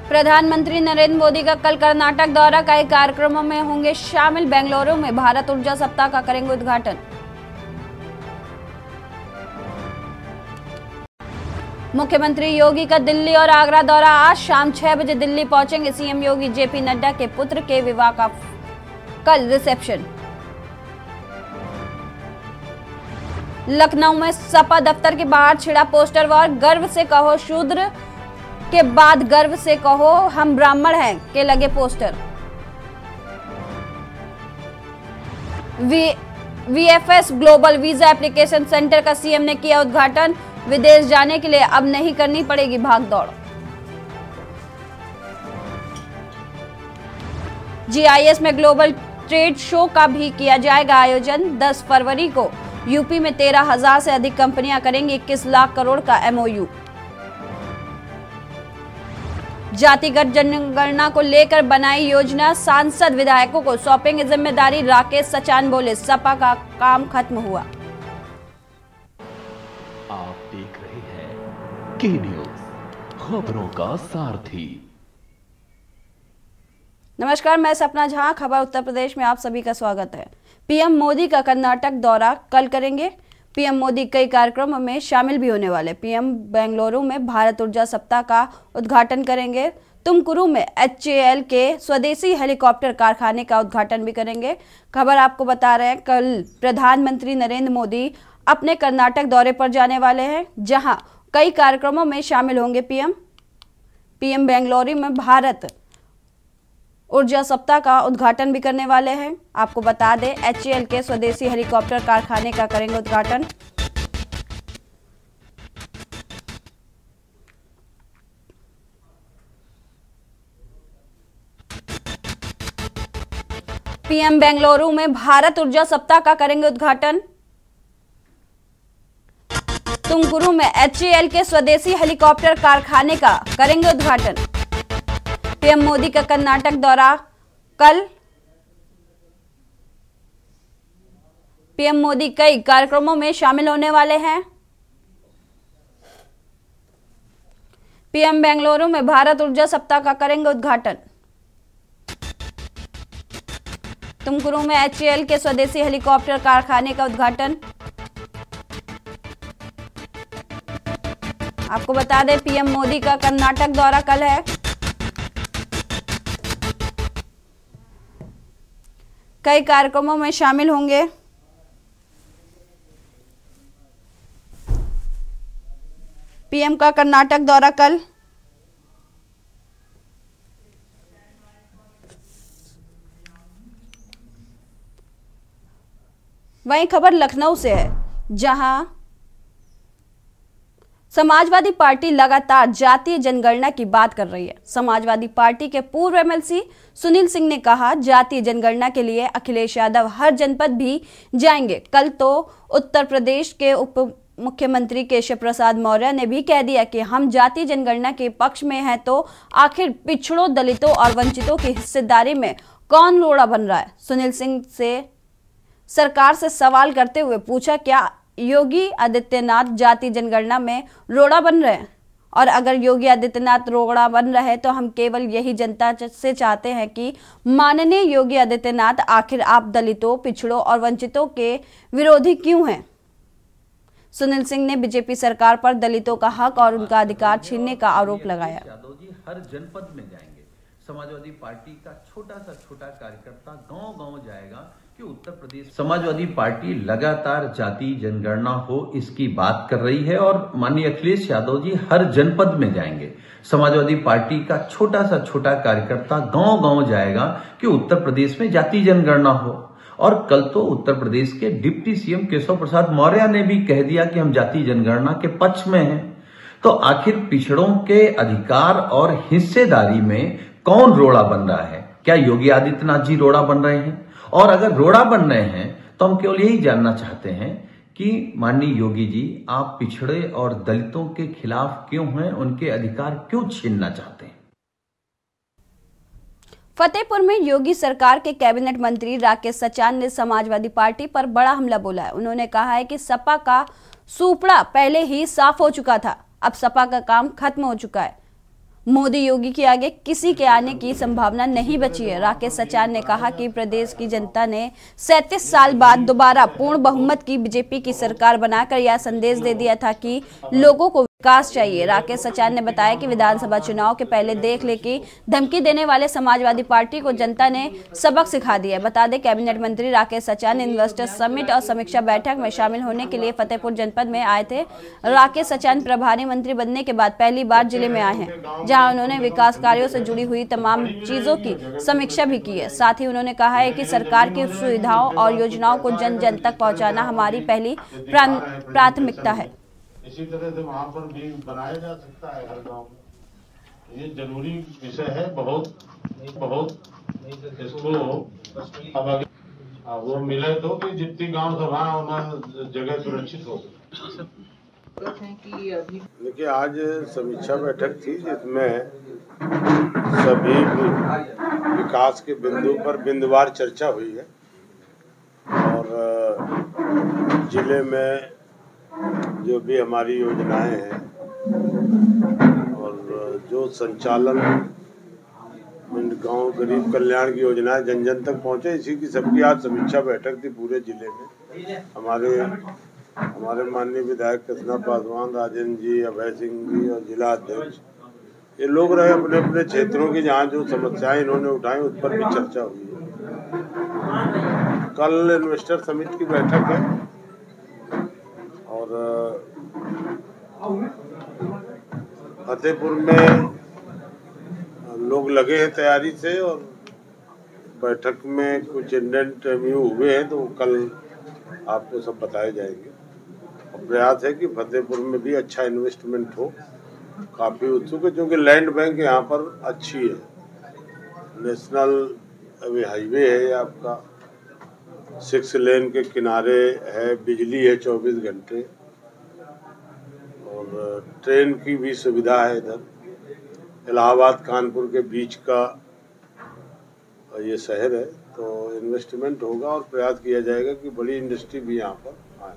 प्रधानमंत्री नरेंद्र मोदी का कल कर्नाटक दौरा, कई कार्यक्रमों में होंगे शामिल। बेंगलुरु में भारत ऊर्जा सप्ताह का करेंगे उद्घाटन। मुख्यमंत्री योगी का दिल्ली और आगरा दौरा, आज शाम 6 बजे दिल्ली पहुंचेंगे सीएम योगी। जेपी नड्डा के पुत्र के विवाह का कल रिसेप्शन। लखनऊ में सपा दफ्तर के बाहर छिड़ा पोस्टर वॉर, गर्व से कहो शूद्र के बाद गर्व से कहो हम ब्राह्मण हैं के लगे poster. VFS global visa application centre का सीएम ने किया उद्घाटन, विदेश जाने के लिए अब नहीं करनी पड़ेगी भागदौड़। जीआईएस में ग्लोबल ट्रेड शो का भी किया जाएगा आयोजन। 10 फरवरी को यूपी में 13,000 से अधिक कंपनियां करेंगी 21 लाख करोड़ का एमओयू। जातिगत जनगणना को लेकर बनाई योजना, सांसद विधायकों को सौंपेंगे जिम्मेदारी। राकेश सचान बोले, सपा का काम खत्म हुआ। आप देख रहे हैं के न्यूज, खबरों का सारथी। नमस्कार, मैं सपना झा, खबर उत्तर प्रदेश में आप सभी का स्वागत है। पीएम मोदी का कर्नाटक दौरा कल करेंगे। पीएम मोदी कई कार्यक्रमों में शामिल भी होने वाले। पीएम बेंगलुरु में भारत ऊर्जा सप्ताह का उद्घाटन करेंगे। तुमकुरू में एचएएल के स्वदेशी हेलीकॉप्टर कारखाने का उद्घाटन भी करेंगे। खबर आपको बता रहे हैं, कल प्रधानमंत्री नरेंद्र मोदी अपने कर्नाटक दौरे पर जाने वाले हैं, जहां कई कार्यक्रमों में शामिल होंगे। पीएम बेंगलुरु में भारत ऊर्जा सप्ताह का उद्घाटन भी करने वाले हैं। आपको बता दें, एचएएल के स्वदेशी हेलीकॉप्टर कारखाने का करेंगे उद्घाटन। पीएम बेंगलुरु में भारत ऊर्जा सप्ताह का करेंगे उद्घाटन। तुमकुरू में एचएएल के स्वदेशी हेलीकॉप्टर कारखाने का करेंगे उद्घाटन। पीएम मोदी का कर्नाटक दौरा कल। पीएम मोदी कई कार्यक्रमों में शामिल होने वाले हैं। पीएम बेंगलुरु में भारत ऊर्जा सप्ताह का करेंगे उद्घाटन। तुमकुरू में एचएएल के स्वदेशी हेलीकॉप्टर कारखाने का उद्घाटन। आपको बता दें, पीएम मोदी का कर्नाटक दौरा कल है। कई कार्यक्रमों में शामिल होंगे। पीएम का कर्नाटक दौरा कल। वहीं खबर लखनऊ से है, जहां समाजवादी पार्टी लगातार जातीय जनगणना की बात कर रही है। समाजवादी पार्टी के पूर्व एमएलसी सुनील सिंह ने कहा, जातीय जनगणना के लिए अखिलेश यादव हर जनपद भी जाएंगे। कल तो उत्तर प्रदेश के उप मुख्यमंत्री केशव प्रसाद मौर्य ने भी कह दिया कि हम जातीय जनगणना के पक्ष में हैं, तो आखिर पिछड़ों, दलितों और वंचितों की हिस्सेदारी में कौन रोड़ा बन रहा है। सुनील सिंह से सरकार से सवाल करते हुए पूछा, क्या योगी आदित्यनाथ जाति जनगणना में रोड़ा बन रहे हैं? और अगर योगी आदित्यनाथ रोड़ा बन रहे हैं तो हम केवल यही जनता से चाहते हैं कि माननीय योगी आदित्यनाथ, आखिर आप दलितों, पिछड़ों और वंचितों के विरोधी क्यों हैं? सुनील सिंह ने बीजेपी सरकार पर दलितों का हक और उनका अधिकार छीनने का आरोप लगाया। यादव जी हर जनपद में जाएंगे। समाजवादी पार्टी का छोटा सा छोटा कार्यकर्ता गांव-गांव जाएगा कि उत्तर प्रदेश समाजवादी पार्टी लगातार जाति जनगणना हो इसकी बात कर रही है और माननीय अखिलेश यादव जी हर जनपद में जाएंगे। समाजवादी पार्टी का छोटा सा छोटा कार्यकर्ता गांव-गांव जाएगा कि उत्तर प्रदेश में जाति जनगणना हो। और कल तो उत्तर प्रदेश के डिप्टी सीएम केशव प्रसाद मौर्य ने भी कह दिया कि हम जाति जनगणना के पक्ष में हैं। तो आखिर पिछड़ों के अधिकार और हिस्सेदारी में कौन रोड़ा बन रहा है? क्या योगी आदित्यनाथ जी रोड़ा बन रहे हैं? और अगर रोड़ा बन रहे हैं तो हम केवल यही जानना चाहते हैं कि माननीय योगी जी, आप पिछड़े और दलितों के खिलाफ क्यों हैं? उनके अधिकार क्यों छीनना चाहते हैं? फतेहपुर में योगी सरकार के कैबिनेट मंत्री राकेश सचान ने समाजवादी पार्टी पर बड़ा हमला बोला है। उन्होंने कहा है कि सपा का सूपड़ा पहले ही साफ हो चुका था, अब सपा का काम खत्म हो चुका है। मोदी योगी के आगे किसी के आने की संभावना नहीं बची है। राकेश सचान ने कहा कि प्रदेश की जनता ने 37 साल बाद दोबारा पूर्ण बहुमत की बीजेपी की सरकार बनाकर यह संदेश दे दिया था कि लोगों को विकास चाहिए। राकेश सचान ने बताया कि विधानसभा चुनाव के पहले देख ले की धमकी देने वाले समाजवादी पार्टी को जनता ने सबक सिखा दिया। बता दें, कैबिनेट मंत्री राकेश सचान इन्वेस्टर्स समिट और समीक्षा बैठक में शामिल होने के लिए फतेहपुर जनपद में आए थे। राकेश सचान प्रभारी मंत्री बनने के बाद पहली बार जिले में आए हैं, जहां उन्होंने विकास कार्यों से जुड़ी हुई तमाम चीजों की समीक्षा भी की है। साथ ही उन्होंने कहा है कि सरकार की सुविधाओं और योजनाओं को जन जन तक पहुंचाना हमारी पहली प्राथमिकता है। इसी तरह से वहाँ पर भी बनाया जा सकता है हर गांव में। ये जरूरी विषय है, बहुत इसको अब आगे वो मिले तो कि जितनी गांव सभा उन्हें जगह सुरक्षित हो। देखिए, आज समीक्षा बैठक थी जिसमें सभी विकास के बिंदु पर बिंदुवार चर्चा हुई है और जिले में जो भी हमारी योजनाएं हैं और जो संचालन गांव गरीब कल्याण की योजनाएं जन जन तक पहुंचे, इसी की सबकी आज समीक्षा बैठक थी पूरे जिले में। हमारे माननीय विधायक कृष्णा पासवान, राजेंद्र जी, अभय सिंह जी और जिला अध्यक्ष, ये लोग रहे अपने अपने क्षेत्रों की जहाँ जो समस्याएं इन्होंने उठाई उस पर भी चर्चा हुई है। कल इन्वेस्टर समिट की बैठक है और फतेहपुर में लोग लगे हैं तैयारी से और बैठक में कुछ इंटरव्यू हुए हैं तो कल आपको सब बताए जाएंगे। और प्रयास है कि फतेहपुर में भी अच्छा इन्वेस्टमेंट हो। काफ़ी उत्सुक है क्योंकि लैंड बैंक यहाँ पर अच्छी है, नेशनल हाईवे है आपका, 6 लेन के किनारे है, बिजली है 24 घंटे और ट्रेन की भी सुविधा है। इधर इलाहाबाद कानपुर के बीच का ये शहर है, तो इन्वेस्टमेंट होगा और प्रयास किया जाएगा कि बड़ी इंडस्ट्री भी यहाँ पर आए।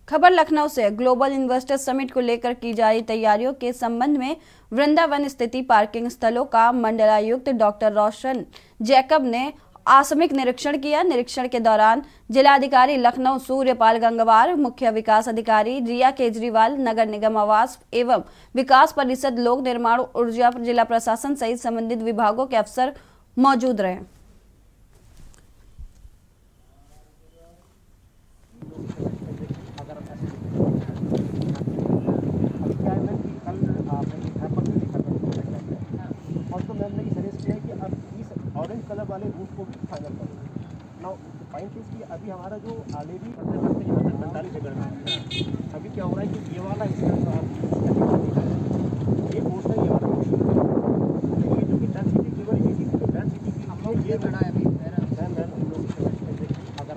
खबर लखनऊ से। ग्लोबल इन्वेस्टर समिट को लेकर की जा रही तैयारियों के संबंध में वृंदावन स्थित पार्किंग स्थलों का मंडलायुक्त डॉक्टर रोशन जैकब ने आकस्मिक निरीक्षण किया। निरीक्षण के दौरान जिलाधिकारी लखनऊ सूर्यपाल गंगवार, मुख्य विकास अधिकारी रिया केजरीवाल, नगर निगम आवास एवं विकास परिषद, लोक निर्माण, ऊर्जा, जिला प्रशासन सहित संबंधित विभागों के अफसर मौजूद रहे। ऑरेंज कलर वाले रूट को भी फाइनल करो। नाउ पॉइंट इज कि अभी हमारा जो ऑलरेडी 45 एकड़ में अभी क्या हो रहा है कि ये वाला हिस्सा जो आप ये पोर्शन ये वाला ये जो कि डन सिटी केवल ये डन सिटी की हम लोग ये बना है अभी अगर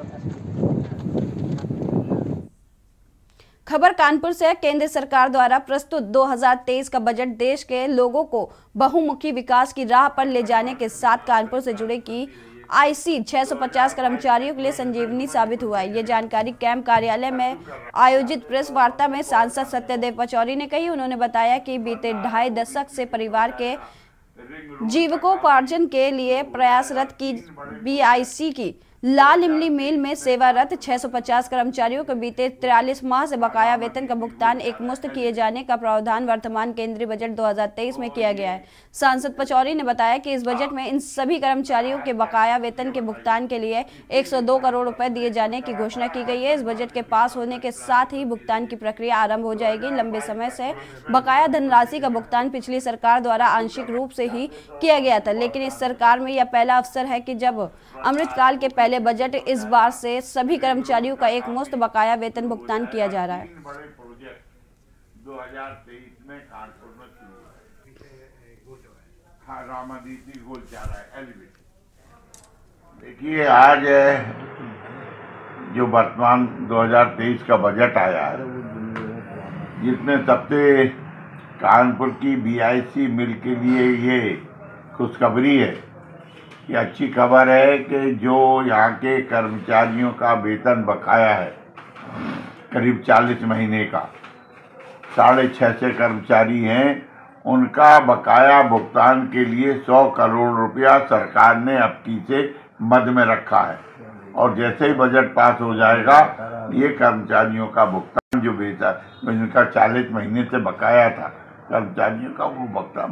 खबर कानपुर से। केंद्र सरकार द्वारा प्रस्तुत 2023 का बजट देश के लोगों को बहुमुखी विकास की राह पर ले जाने के साथ कानपुर से जुड़े की IC 650 कर्मचारियों के लिए संजीवनी साबित हुआ है। ये जानकारी कैंप कार्यालय में आयोजित प्रेस वार्ता में सांसद सत्यदेव पचौरी ने कही। उन्होंने बताया कि बीते 2.5 दशक से परिवार के जीविकोपार्जन के लिए प्रयासरत की BIC की लाल इमली मिल में सेवारत 650 कर्मचारियों को बीते 43 माह से बकाया वेतन का भुगतान एकमुश्त किए जाने का प्रावधान वर्तमान केंद्रीय बजट 2023 में किया गया है। सांसद पचौरी ने बताया कि इस बजट में इन सभी कर्मचारियों के बकाया वेतन के भुगतान के लिए 102 करोड़ रुपए दिए जाने की घोषणा की गई है। इस बजट के पास होने के साथ ही भुगतान की प्रक्रिया आरंभ हो जाएगी। लंबे समय से बकाया धनराशि का भुगतान पिछली सरकार द्वारा आंशिक रूप से ही किया गया था, लेकिन इस सरकार में यह पहला अवसर है कि जब अमृतकाल के पहले बजट इस बार से सभी कर्मचारियों का एक मुश्त बकाया वेतन भुगतान किया जा रहा है। बड़े प्रोजेक्ट 2023 में कानपुर में शुरू हुआ है। रामादीदी गोल जा रहा है एलिवेटेड। देखिए, आज जो वर्तमान 2023 का बजट आया है जिसमें सबसे कानपुर की BIC मिल के लिए ये खुशखबरी है कि अच्छी खबर है कि जो यहाँ के कर्मचारियों का वेतन बकाया है करीब 40 महीने का, 650 कर्मचारी हैं, उनका बकाया भुगतान के लिए 100 करोड़ रुपया सरकार ने अबकी से मद में रखा है और जैसे ही बजट पास हो जाएगा ये कर्मचारियों का भुगतान जो इनका 40 महीने से बकाया था कर्मचारियों का, वो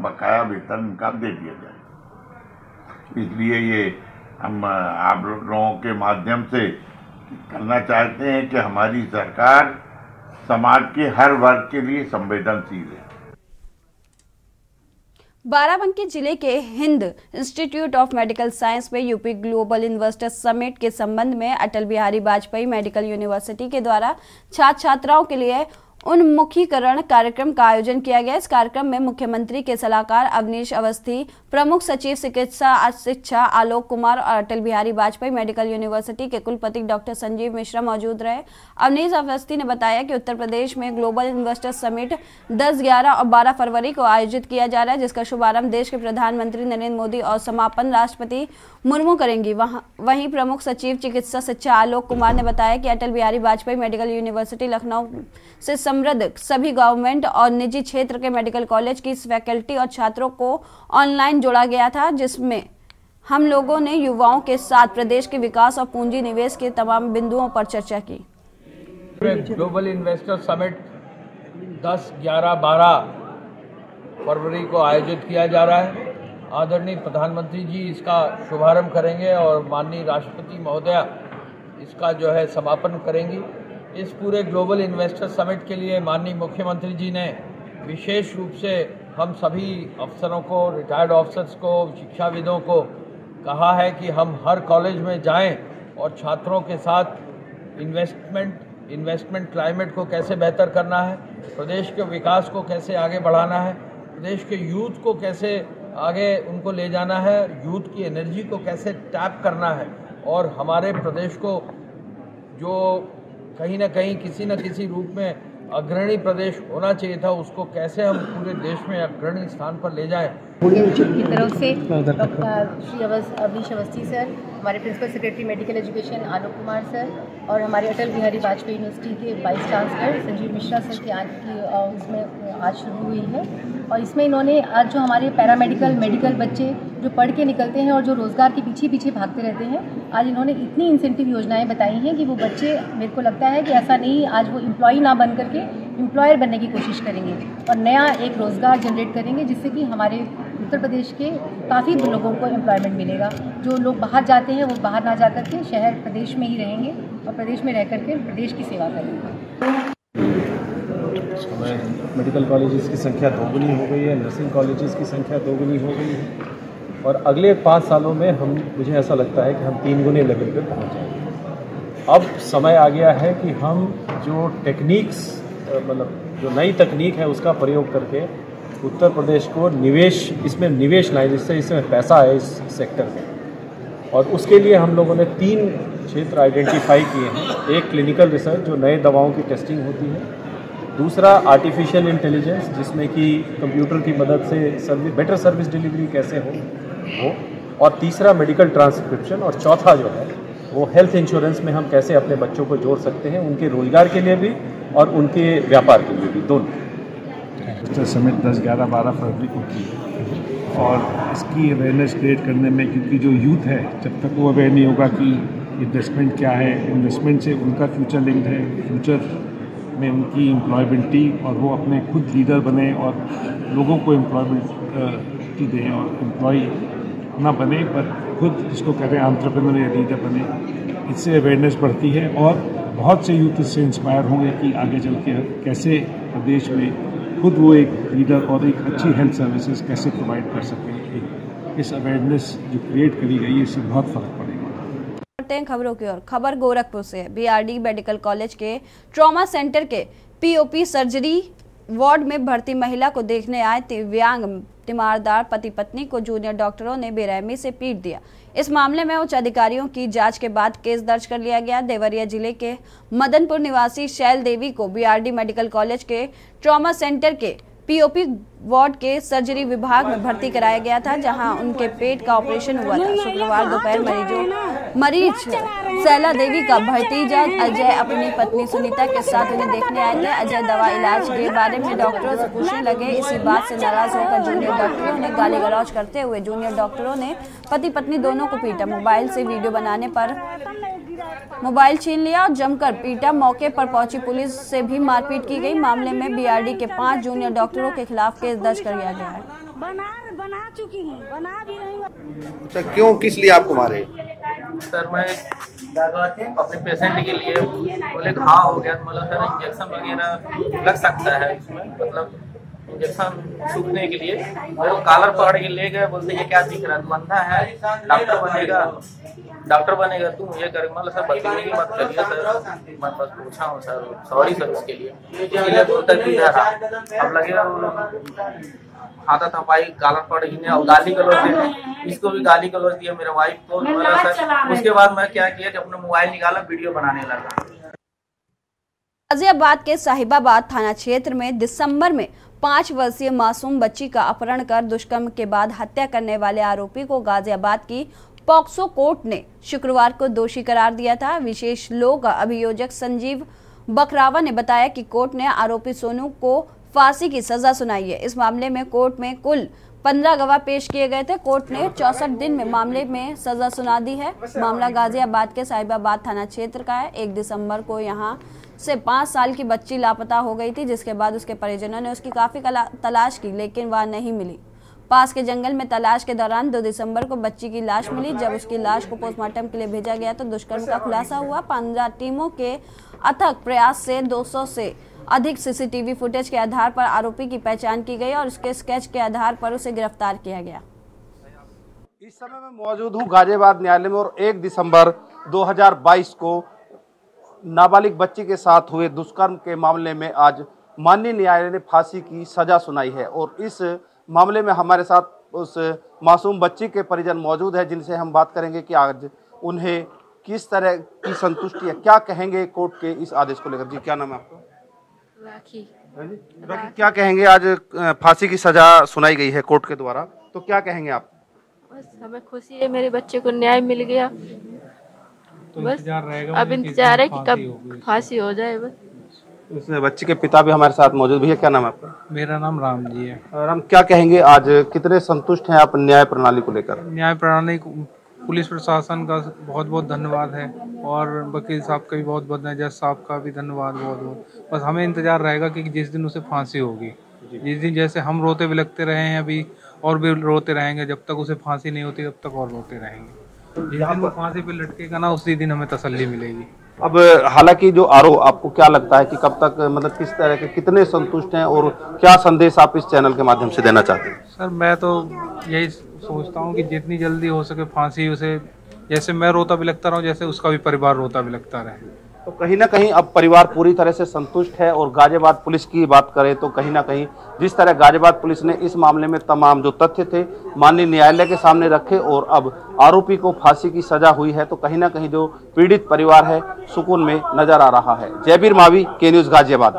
बकाया वेतन इनका दे दिया जाए। इसलिए ये हम आप लोगों के माध्यम से करना चाहते हैं कि हमारी सरकार समाज के हर वर्ग के लिए संवेदनशील है। बाराबंकी जिले के Hind institute of medical science में यूपी ग्लोबल इन्वेस्टर्स समिट के संबंध में अटल बिहारी वाजपेयी मेडिकल यूनिवर्सिटी के द्वारा छात्र छात्राओं के लिए उन्मुखीकरण कार्यक्रम का आयोजन किया गया। इस कार्यक्रम में मुख्यमंत्री के सलाहकार अवनीश अवस्थी, प्रमुख सचिव चिकित्सा शिक्षा आलोक कुमार और अटल बिहारी वाजपेयी मेडिकल यूनिवर्सिटी के कुलपति डॉक्टर संजीव मिश्रा मौजूद रहे। अवनीश अवस्थी ने बताया कि उत्तर प्रदेश में ग्लोबल इन्वेस्टर्स समिट 10, 11 और 12 फरवरी को आयोजित किया जा रहा है, जिसका शुभारंभ देश के प्रधानमंत्री नरेंद्र मोदी और समापन राष्ट्रपति मुर्मू करेंगी। वहीं प्रमुख सचिव चिकित्सा शिक्षा आलोक कुमार ने बताया कि अटल बिहारी वाजपेयी मेडिकल यूनिवर्सिटी लखनऊ से समृद्ध सभी गवर्नमेंट और निजी क्षेत्र के मेडिकल कॉलेज की फैकल्टी और छात्रों को ऑनलाइन जोड़ा गया था, जिसमें हम लोगों ने युवाओं के साथ प्रदेश के विकास और पूंजी निवेश के तमाम बिंदुओं पर चर्चा की। ग्लोबल इन्वेस्टर समिट 10, 11, 12 फरवरी को आयोजित किया जा रहा है। आदरणीय प्रधानमंत्री जी इसका शुभारंभ करेंगे और माननीय राष्ट्रपति महोदया इसका जो है समापन करेंगी। इस पूरे ग्लोबल इन्वेस्टर समिट के लिए माननीय मुख्यमंत्री जी ने विशेष रूप से हम सभी अफसरों को, रिटायर्ड ऑफिसर्स को, शिक्षाविदों को कहा है कि हम हर कॉलेज में जाएं और छात्रों के साथ इन्वेस्टमेंट क्लाइमेट को कैसे बेहतर करना है, प्रदेश के विकास को कैसे आगे बढ़ाना है, प्रदेश के यूथ को कैसे आगे उनको ले जाना है, यूथ की एनर्जी को कैसे टैप करना है और हमारे प्रदेश को जो कहीं ना कहीं किसी न किसी रूप में अग्रणी प्रदेश होना चाहिए था, उसको कैसे हम पूरे देश में अग्रणी स्थान पर ले जाएं। की तरफ से श्री अवनीश अवस्थी सर, हमारे principal secretary medical education Alok Kumar sir और हमारे अटल बिहारी वाजपेयी यूनिवर्सिटी के vice chancellor Sanjeev Mishra sir के इसमें आज शुरू हुई है। और इसमें इन्होंने आज जो हमारे पैरामेडिकल मेडिकल बच्चे जो पढ़ के निकलते हैं और जो रोज़गार के पीछे पीछे भागते रहते हैं, आज इन्होंने इतनी इंसेंटिव योजनाएं बताई हैं कि वो बच्चे, मेरे को लगता है कि ऐसा नहीं आज वो एम्प्लॉय ना बन करके एम्प्लॉयर बनने की कोशिश करेंगे और नया एक रोज़गार जनरेट करेंगे, जिससे कि हमारे उत्तर प्रदेश के काफ़ी लोगों को एम्प्लॉयमेंट मिलेगा। जो लोग बाहर जाते हैं वो बाहर ना जा करके शहर प्रदेश में ही रहेंगे और प्रदेश में रह करके प्रदेश की सेवा करेंगे। मेडिकल कॉलेजेस की संख्या दोगुनी हो गई है, नर्सिंग कॉलेजेस की संख्या दोगुनी हो गई है और अगले 5 सालों में मुझे ऐसा लगता है कि हम 3 गुने लेवल पर पहुँच जाएंगे। अब समय आ गया है कि हम जो टेक्निक्स, मतलब जो नई तकनीक है उसका प्रयोग करके उत्तर प्रदेश को इसमें निवेश लाए, जिससे इसमें पैसा है इस सेक्टर में। और उसके लिए हम लोगों ने 3 क्षेत्र आइडेंटिफाई किए हैं। एक क्लिनिकल रिसर्च जो नए दवाओं की टेस्टिंग होती है, दूसरा आर्टिफिशियल इंटेलिजेंस जिसमें कि कंप्यूटर की मदद से बेटर सर्विस डिलीवरी कैसे हो, और तीसरा मेडिकल ट्रांसक्रिप्शन, और चौथा जो है वो हेल्थ इंश्योरेंस में हम कैसे अपने बच्चों को जोड़ सकते हैं, उनके रोजगार के लिए भी और उनके व्यापार के लिए भी, दोनों। समिट 10, 11, 12 फरवरी को की और इसकी अवेयरनेस क्रिएट करने में, क्योंकि जो यूथ है जब तक वो अवेयर नहीं होगा कि इन्वेस्टमेंट क्या है, इन्वेस्टमेंट से उनका फ्यूचर लिंक्ड है, फ्यूचर में उनकी एम्प्लॉयबिलिटी और वो अपने खुद लीडर बने और लोगों को एम्प्लॉयबिलिटी दें और एम्प्लॉय ना बने पर खुद जिसको कहते हैं एंटरप्रेन्योर या लीडर बने। इससे अवेयरनेस बढ़ती है और बहुत से यूथ इससे इंस्पायर होंगे कि आगे चल के कैसे प्रदेश में खुद वो एक लीडर और एक अच्छी हेल्थ सर्विसेज कैसे प्रोवाइड कर सकें। इस अवेयरनेस जो क्रिएट करी गई है इससे बहुत फ़र्क पड़ेगा। खबरों की ओर, खबर गोरखपुर से। बीआरडी मेडिकल कॉलेज के ट्रॉमा सेंटर के पीओपी सर्जरी वार्ड में भर्ती महिला को देखने आए दिव्यांग तीमारदार पति पत्नी को जूनियर डॉक्टरों ने बेरहमी से पीट दिया। इस मामले में उच्च अधिकारियों की जांच के बाद केस दर्ज कर लिया गया। देवरिया जिले के मदनपुर निवासी शैल देवी को बीआरडी मेडिकल कॉलेज के ट्रॉमा सेंटर के पीओपी वार्ड के सर्जरी विभाग में भर्ती कराया गया था, जहां उनके पेट का ऑपरेशन हुआ था। शुक्रवार दोपहर मरीज शैला देवी का भतीजा अजय अपनी पत्नी सुनीता के साथ उन्हें देखने आए थे। अजय दवा इलाज के बारे में डॉक्टरों से पूछने लगे। इसी बात से नाराज होकर जूनियर डॉक्टरों ने गाली गलौज करते हुए जूनियर डॉक्टरों ने पति पत्नी दोनों को पीटा। मोबाइल से वीडियो बनाने पर मोबाइल छीन लिया और जमकर पीटा। मौके पर पहुंची पुलिस से भी मारपीट की गई। मामले में बीआरडी के 5 जूनियर डॉक्टरों के खिलाफ केस दर्ज कर लिया गया है। बना चुकी हूँ, बना भी नहीं। अच्छा, क्यों, किस लिए आपको मारे? सर मैं अपने पेशेंट के लिए बोले घाव हो गया, मतलब सर इंजेक्शन वगैरह लग सकता है इसमें, मतलब इंजेक्शन सूखने के लिए मेरे को कॉलर पकड़ के ले गए। बोलते ये क्या दिख रहा है, तू अंधा है, डॉक्टर बनेगा तू, ये कर, मतलब सर बदतमीजी मत करिए सर, मैं बस पूछा हूँ सर, सॉरी सर उसके लिए बोलता अब लगेगा आता था भाई गाला पड़ और गाली गलौज इसको भी गाली गलौज दिया मेरे वाइफ को। सर उसके बाद मैं क्या किया कि अपना मोबाइल निकाला, वीडियो बनाने लगा। गाजियाबाद के साहिबाबाद थाना क्षेत्र में दिसंबर में 5 वर्षीय मासूम बच्ची का अपहरण कर दुष्कर्म के बाद हत्या करने वाले आरोपी को गाजियाबाद की पॉक्सो कोर्ट ने शुक्रवार को दोषी करार दिया था। विशेष लोक अभियोजक संजीव बकरावा ने बताया कि कोर्ट ने आरोपी सोनू को फांसी की सजा सुनाई है। इस मामले में कोर्ट में कुल 15 गवाह पेश किए गए थे। कोर्ट ने 64 दिन में मामले में सजा सुना दी है। मामला गाजियाबाद के साहिबाबाद थाना क्षेत्र का है। 1 दिसंबर को यहां से 5 साल की बच्ची लापता हो गई थी, जिसके बाद उसके परिजनों ने उसकी काफी तलाश की, लेकिन वह नहीं मिली। पास के जंगल में तलाश के दौरान 2 दिसंबर को बच्ची की लाश मिली। जब उसकी लाश को पोस्टमार्टम के लिए भेजा गया तो दुष्कर्म का खुलासा हुआ। 15 टीमों के अथक प्रयास से 200 से अधिक सीसीटीवी फुटेज के आधार पर आरोपी की पहचान की गई और उसके स्केच के आधार पर उसे गिरफ्तार किया गया। इस समय मैं मौजूद हूँ गाजियाबाद न्यायालय में और 1 दिसंबर 2022 को नाबालिग बच्ची के साथ हुए दुष्कर्म के मामले में आज माननीय न्यायालय ने फांसी की सजा सुनाई है। और इस मामले में हमारे साथ उस मासूम बच्ची के परिजन मौजूद है, जिनसे हम बात करेंगे कि आज उन्हें किस तरह की संतुष्टि है, क्या कहेंगे कोर्ट के इस आदेश को लेकर। जी, क्या नाम है आपका? राखी। क्या कहेंगे, आज फांसी की सजा सुनाई गई है कोर्ट के द्वारा, तो क्या कहेंगे आप? बस हमें खुशी है, मेरे बच्चे को न्याय मिल गया। तो बस अब इंतजार है कि कब फांसी हो जाए। बस इस बच्ची के पिता भी हमारे साथ मौजूद। भैया, क्या नाम है आपका? मेरा नाम राम जी है। राम, क्या कहेंगे, आज कितने संतुष्ट हैं आप न्याय प्रणाली को लेकर? न्याय प्रणाली, पुलिस प्रशासन का बहुत बहुत धन्यवाद है और वकील साहब का भी बहुत बहुत, जज साहब का भी धन्यवाद बहुत बहुत। बस हमें इंतजार रहेगा कि जिस दिन उसे फांसी होगी, जिस दिन जैसे हम रोते बिलखते रहे हैं अभी और भी रोते रहेंगे, जब तक उसे फांसी नहीं होती तब तक और रोते रहेंगे। जिस दिन वो फांसी पे लटकेगा ना, उसी दिन हमें तसल्ली मिलेगी। अब हालांकि जो आरोप, आपको क्या लगता है कि कब तक, मतलब किस तरह के, कितने संतुष्ट हैं और क्या संदेश आप इस चैनल के माध्यम से देना चाहते हैं? सर मैं तो यही सोचता हूँ कि जितनी जल्दी हो सके फांसी, उसे जैसे मैं रोता बिलखता रहूँ, जैसे उसका भी परिवार रोता बिलखता रहे। तो कहीं ना कहीं अब परिवार पूरी तरह से संतुष्ट है। और गाजियाबाद पुलिस की बात करें तो कहीं ना कहीं जिस तरह गाजियाबाद पुलिस ने इस मामले में तमाम जो तथ्य थे माननीय न्यायालय के सामने रखे और अब आरोपी को फांसी की सजा हुई है, तो कहीं ना कहीं जो पीड़ित परिवार है सुकून में नजर आ रहा है। जयबीर मावी, के न्यूज गाजियाबाद।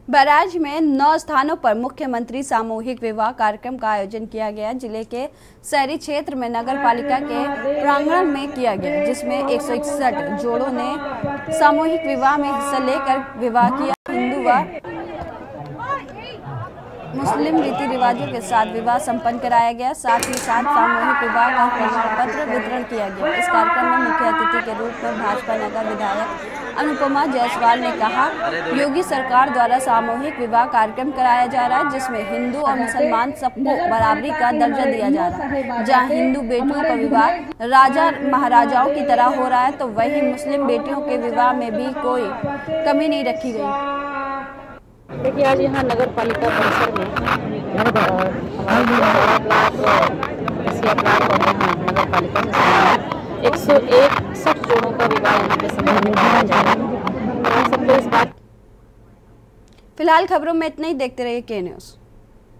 बैराज में 9 स्थानों पर मुख्यमंत्री सामूहिक विवाह कार्यक्रम का आयोजन किया गया। जिले के शहरी क्षेत्र में नगर पालिका के प्रांगण में किया गया, जिसमें 161 जोड़ों ने सामूहिक विवाह में हिस्सा लेकर विवाह किया। हिंदू व मुस्लिम रीति रिवाजों के साथ विवाह संपन्न कराया गया। साथ ही साथ सामूहिक विवाह का प्रमाण पत्र वितरण किया गया। इस कार्यक्रम में मुख्य अतिथि के रूप में भाजपा नगर विधायक अनुपमा जायसवाल ने कहा, योगी सरकार द्वारा सामूहिक विवाह कार्यक्रम कराया जा रहा है, जिसमें हिंदू और मुसलमान सबको बराबरी का दर्जा दिया जा रहा है। जहां हिंदू बेटियों का विवाह राजा महाराजाओं की तरह हो रहा है, तो वहीं मुस्लिम बेटियों के विवाह में भी कोई कमी नहीं रखी गई। देखिए, आज यहाँ नगर पालिका परिसर में नगर पालिका से 161 जोड़ों का विवाह यहाँ पे संपन्न किया जा रहा है। फिलहाल खबरों में इतना ही। देखते रहिए के न्यूज़।